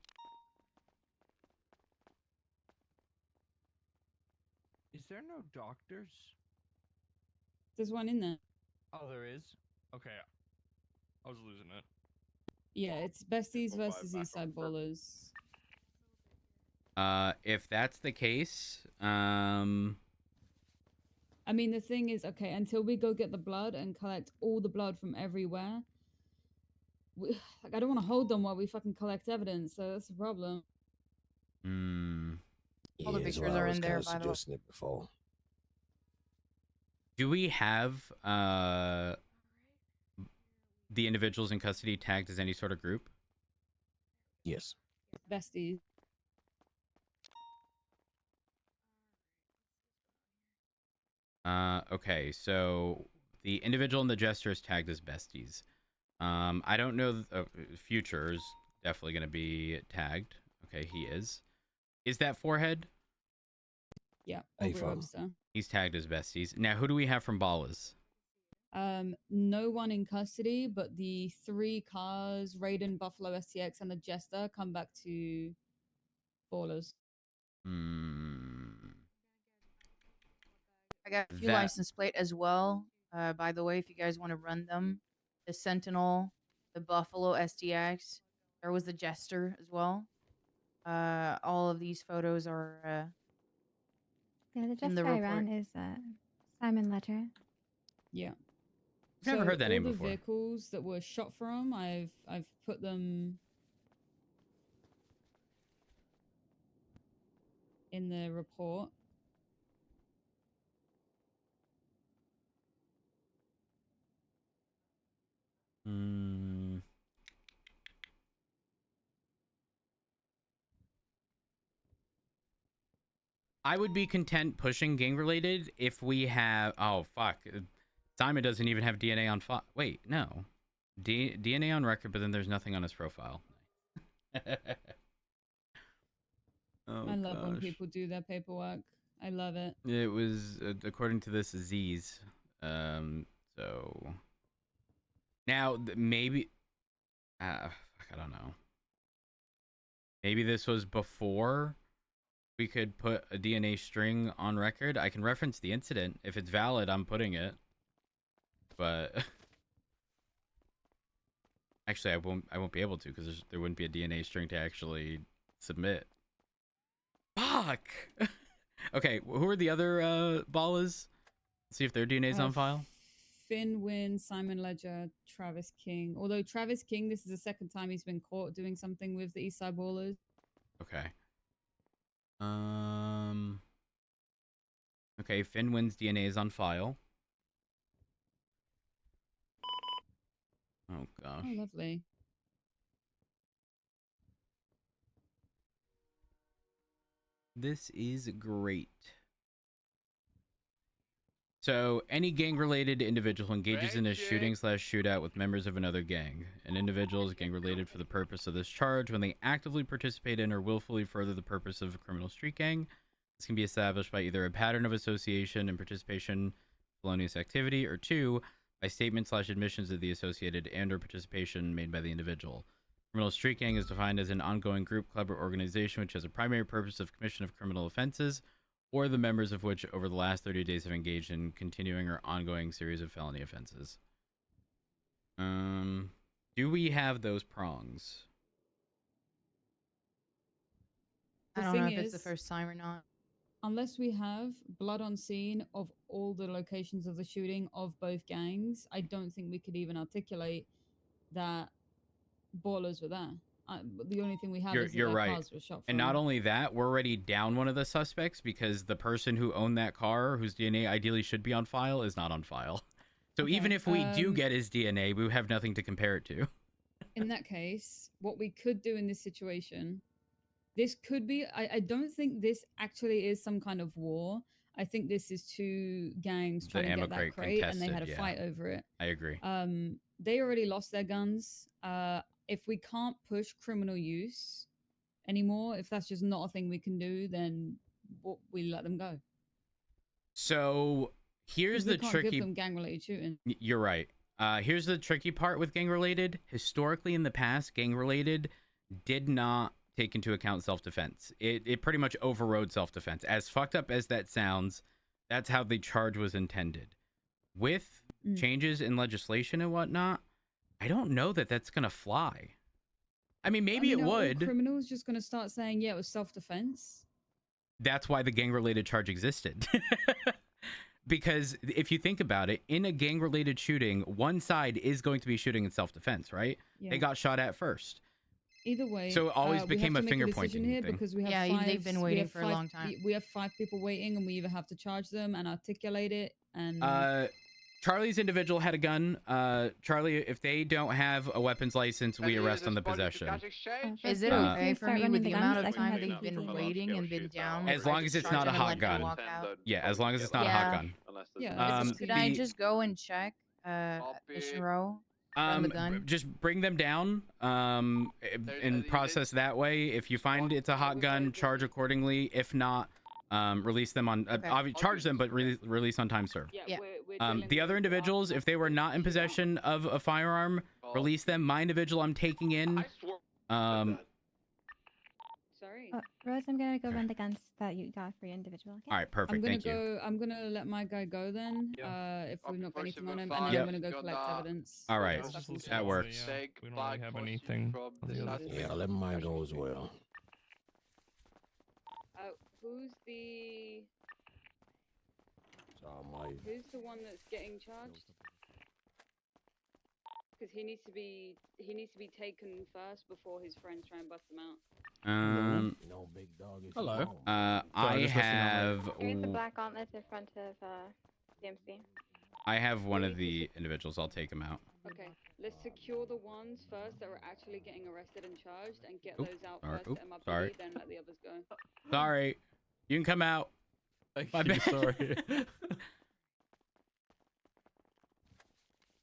Is there no doctors? There's one in there. Oh, there is? Okay. I was losing it. Yeah, it's Besties versus Eastside Ballers. If that's the case, I mean, the thing is, okay, until we go get the blood and collect all the blood from everywhere, like, I don't want to hold them while we fucking collect evidence, so that's the problem. All the pictures are in there, by the way. It before. do we have the individuals in custody tagged as any sort of group? Yes. Besties. Okay, so the individual in the Jester is tagged as besties. I don't know. Future is definitely going to be tagged. Okay, he is. Is that Forehead? Yeah, Hey, Aubrey fam. Webster. He's tagged as besties. Now, who do we have from Ballas? No one in custody, but the 3 cars, Raiden, Buffalo STX, and the Jester come back to Ballers. I got a few license plate as well. By the way, if you guys want to run them, the Sentinel, the Buffalo STX, there was the Jester as well. All of these photos are Yeah, the in Jester the I report. ran is Simon Ledger. Yeah. I've never heard that name all before. the vehicles that were shot from, I've put them in the report. I would be content pushing gang related if we have. Oh fuck! Simon doesn't even have DNA on file. Wait, no, DNA on record, but then there's nothing on his profile. Oh, I love when gosh. people do their paperwork. I love it. It was according to this Z's. So now maybe. Fuck, I don't know. Maybe this was before we could put a DNA string on record. I can reference the incident. If it's valid, I'm putting it. But actually, I won't be able to because there wouldn't be a DNA string to actually submit. Fuck. Okay, who are the other Ballas? See if their DNA's on file. Finn Wynn, Simon Ledger, Travis King. Although Travis King, this is the second time he's been caught doing something with the Eastside Ballers. Okay. Okay, Finn Wynn's DNA is on file. Oh gosh. Oh, lovely. This is great. So, any gang-related individual engages in a shooting/shootout with members of another gang. An individual is gang-related for the purpose of this charge when they actively participate in or willfully further the purpose of a criminal street gang. This can be established by either a pattern of association and participation in felonious activity, or 2, by statements/admissions of the associated and/or participation made by the individual. Criminal street gang is defined as an ongoing group, club, or organization which has a primary purpose of commission of criminal offenses, or the members of which over the last 30 days have engaged in continuing or ongoing series of felony offenses. Do we have those prongs? I don't know if it's the first time or not. Unless we have blood on scene of all the locations of the shooting of both gangs, I don't think we could even articulate that ballers were there. The only thing we have is that You're their right. cars were shot And not only that, we're already down one of the suspects because the person who owned that car, whose DNA ideally should be on file, is not on file. So Okay, even if we do get his DNA, we have nothing to compare it to. In that case, what we could do in this situation, this could be, I don't think this actually is some kind of war. I think this is two gangs trying to get that crate and they had a fight over it. I agree. They already lost their guns. If we can't push criminal use anymore, if that's just not a thing we can do, then we let them go. So here's the tricky. Give them gang-related shooting. You're right. Here's the tricky part with gang-related. Historically, in the past, gang-related did not take into account self-defense. It pretty much overrode self-defense. As fucked up as that sounds, that's how the charge was intended. With changes in legislation and whatnot, I don't know that that's gonna fly. I mean, maybe it would. Criminals just gonna start saying, yeah, it was self-defense. That's why the gang-related charge existed. Because if you think about it, in a gang-related shooting, one side is going to be shooting in self-defense, right? Yeah. They got shot at first. Either way, so it always we became have a to make finger-pointing decision here thing. because we have they've been waiting for a long time. We have 5 people waiting, and we either have to charge them and articulate it. And Charlie's individual had a gun. Charlie, if they don't have a weapons license, we arrest on the possession. Is it okay for me with the amount of time they've been waiting and been down? As long as it's not a hot gun. Yeah, as long as it's not a hot gun. Yeah. Could I just go and check Mission Row? The gun? Just bring them down and process that way. If you find it's a hot gun, charge accordingly. If not, release them on charge them, but release on time served. Yeah. The other individuals, if they were not in possession of a firearm, release them. My individual, I'm taking in. Sorry. Rose, I'm gonna go run the guns that you got for your individual. Okay? All right, perfect. Thank you. I'm gonna let my guy go then. If we've not got anything on him, and then I'm gonna go collect evidence. All right, that works. We don't really have anything. Yeah, let mine go as well. Who's the one that's getting charged? Because he needs to be taken first before his friends try and bust him out. No big dog. Hello. I have. Here's the black gauntlets in front of DMC. I have one of the individuals. I'll take him out. Okay, let's secure the ones first that are actually getting arrested and charged, and get those out first. Sorry. Then let the others go. Sorry. You can come out. My bad. Sorry.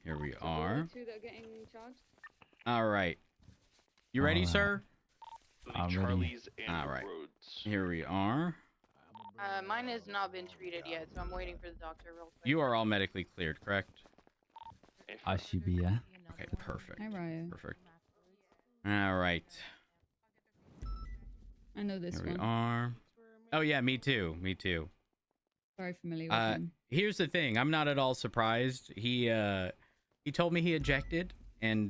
Here we are. Two that are getting charged. All right. You ready, sir? I'm ready. All right. Here we are. Mine has not been treated yet, so I'm waiting for the doctor real quick. You are all medically cleared, correct? I should be, yeah. Okay, perfect. Hi, Ryan. Perfect. All right. I know this Here one. we are. Oh yeah, me too. Me too. Very familiar with him. Here's the thing. I'm not at all surprised. He told me he ejected, and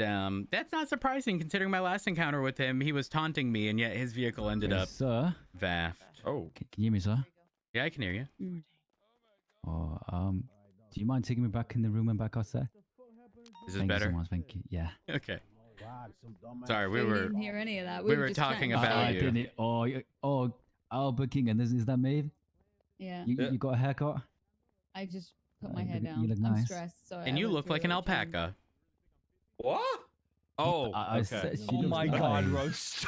that's not surprising considering my last encounter with him. He was taunting me, and yet his vehicle ended up sir. vaffed. Oh, can you hear me, sir? Yeah, I can hear you. Oh, do you mind taking me back in the room and back outside? Is this Thank better? You so much. Thank you. Yeah. Okay. Sorry, we We were. didn't hear any of that. We were talking about you. Didn't. Oh, Albert King, and is that Maeve? Yeah. You got a haircut? I just put my hair you down. look I'm nice. stressed. Sorry. And I you went look like through an a change. alpaca. What? Oh, I okay. said she Oh looks my nice. God, roast.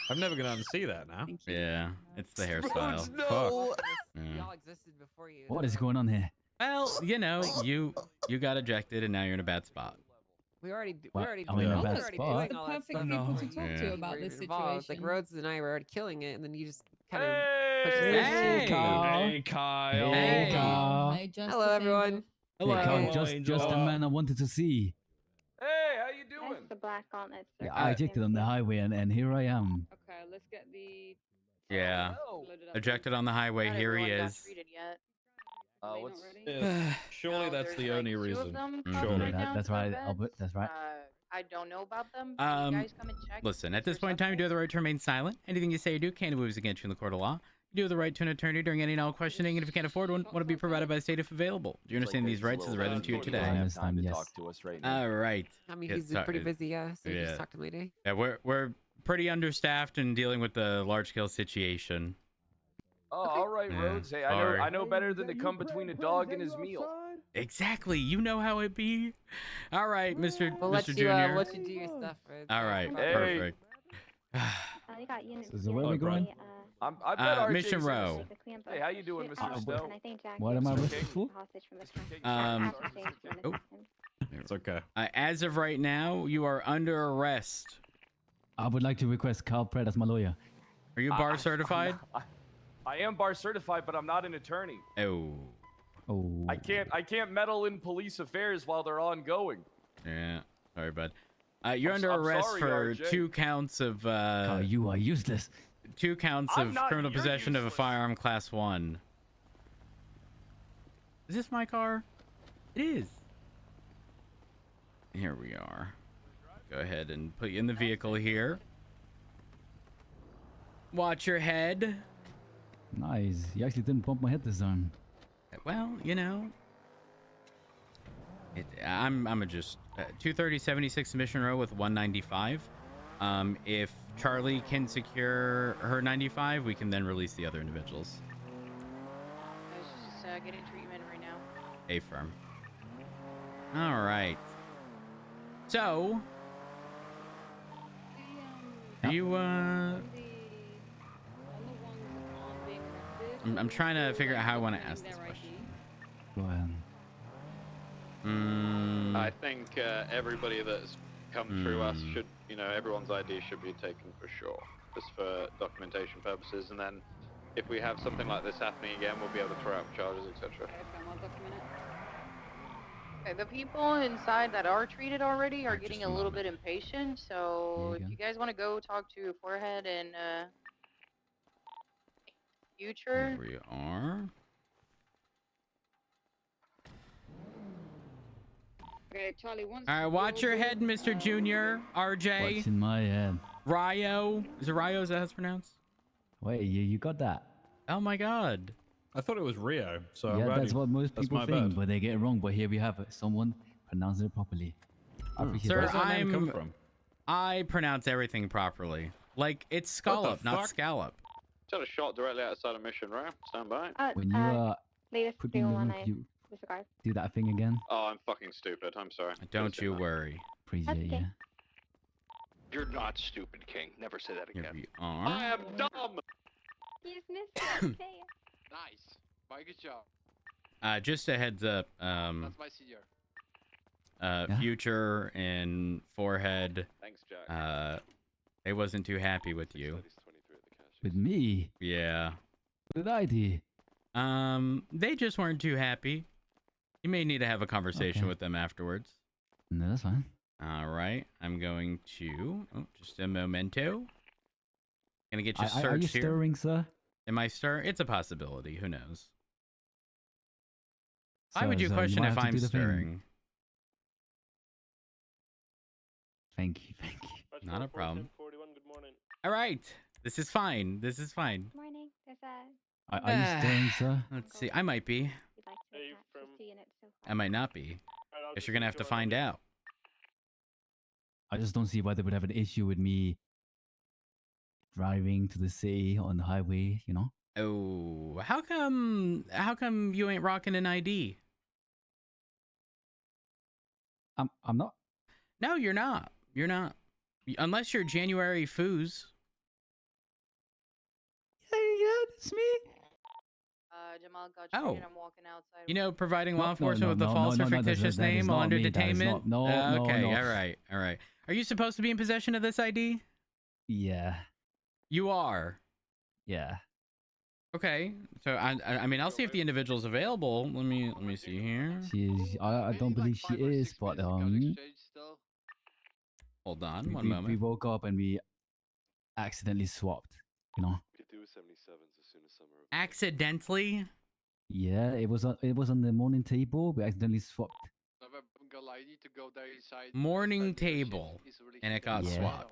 I'm never gonna unsee that now. Yeah, it's the hairstyle. No. Y'all existed before you. What is going on here? Well, you know, you got ejected, and now you're in a bad spot. We already What? doing I'm in a all bad we already spot. doing The all that perfect stuff. people to talk to Yeah. about We this were involved. situation. Like Rhodes and I were already killing it, and then you just kind of Hey, Kyle. Hey, Kyle. Hey, Kyle. Hey, Hello, everyone. Hey, Kyle, Hello, just the man I wanted to see. Hey, how you doing? the black gauntlets. Yeah, I ejected on the highway, and here I am. Okay, let's get the. Yeah. Loaded up. Ejected on the highway. Not Here he everyone got is. treated yet. What's? Yeah, surely No, that's there's the like only 2 of reason. them Mhm. crossing right now That's to the right, vets. Albert. That's right. I don't know about them. Can you guys come and check? Listen, at Is there this point in time, you do have the right to remain silent. Anything you say or do can be used against you in the court of law. You do have the right to an attorney during any and all questioning, and if you can't afford one, want to be provided by the state if available. Do you understand these rights as read into you today? I understand, yes. All right. I mean, Yeah, he's sorry. pretty busy, yeah. So you Yeah. just talk to him later. Yeah, we're pretty understaffed and dealing with the large scale situation. Oh, all right, Yeah, Rhodes. Hey, sorry. I know better than to come between a dog and his meal. Exactly. You know how it be. All right, Mr. We'll Mr. let Junior. you let you do your stuff, Rhodes. All right, Hey. perfect. You got units. So where are we going? I bet RJ's Mission Row. Hey, how you doing, Mr. Stowe? And I think Jack What am I gave arrested the for? hostage from the Oh. It's okay. As of right now, you are under arrest. I would like to request Carl Pratt as my lawyer. Are you bar certified? I am bar certified, but I'm not an attorney. Oh. Oh. I can't meddle in police affairs while they're ongoing. Yeah. Sorry, bud. You're I'm under arrest sorry, for RJ. 2 counts of Carl, you are useless. 2 counts I'm of not- criminal you're possession of a useless. firearm class 1. Is this my car? It is. Here we are. Go ahead and put you in the vehicle here. Watch your head. Nice. You actually didn't bump my head this time. Well, you know, I'm a just 230 76 Mission Row with 195. If Charlie can secure her 95, we can then release the other individuals. I was just getting treatment right now. A firm. All right. So, are you I'm trying to figure out how I want to ask this question. Go ahead. I think everybody that's come through us should, everyone's ID should be taken for sure, just for documentation purposes, and then if we have something like this happening again, we'll be able to throw out charges, etc. Okay, the people inside that are treated already are getting a little bit impatient, so if you guys want to go talk to Forehead and Future. Here we are. Okay, Charlie, once. All right, watch your head, Mr. Junior. RJ. What's in my head? Ryo. Is it Ryo? Is that how it's pronounced? Wait, you got that? Oh my God. I thought it was Rio. So yeah, I'm glad that's what most that's people my think, bad. but they get it wrong. But here we have someone pronounce it properly. I appreciate Sir, that. Where's that name come from? I pronounce everything properly. Like, it's scallop, not fuck? scallop. Just had a shot directly outside of Mission Row. Stand by. When you latest put me in the room, 319. could you Disregard. do that thing again? Oh, I'm fucking stupid. I'm sorry. Don't you worry. Appreciate you. You're not stupid, King. Never say that Here again. we I are. am dumb. He's missing. Nice. My good job. Just a heads up. That's my senior. Future and Forehead. Thanks, Jack. They wasn't too happy with you. With me? Yeah. What did I do? They just weren't too happy. You may need to have a conversation Okay. with them afterwards. No, that's fine. All right. I'm going to. Oh, just a momento. Gonna get you Are you searched here. stirring, sir? Am I stirring? It's a possibility. Who knows? Why Sir, would you sir, question might if have to I'm do the thing. stirring? Thank you, thank you. Not a problem. All right. This is fine. This is fine. Morning. There's a. Are you stirring, sir? Let's see. I might be. You'd like to attach 50 units so far. I might not be. Guess you're gonna have to find out. I just don't see why they would have an issue with me driving to the city on the highway, you know? Oh, how come you ain't rocking an ID? I'm not. No, you're not. You're not. Unless you're January Foos. Yeah, it's me. Jamal got Oh. treated. I'm walking outside. You know, providing No, law no, enforcement no, with a no, false no, or no, fictitious that is name not while under me, that is detainment. not- no, okay, no. all right, all right. Are you supposed to be in possession of this ID? Yeah, You are. yeah. Okay, so I mean, I'll see if the individual's available. Let me see here. She is. I don't believe she is, but Hold on, we, one we, moment. we woke up and we accidentally swapped. You know. We could do 77s as soon as summer. Accidentally? Yeah, it was on the morning table. We accidentally swapped. You need to go there inside. Morning table, and it got Yeah. swapped.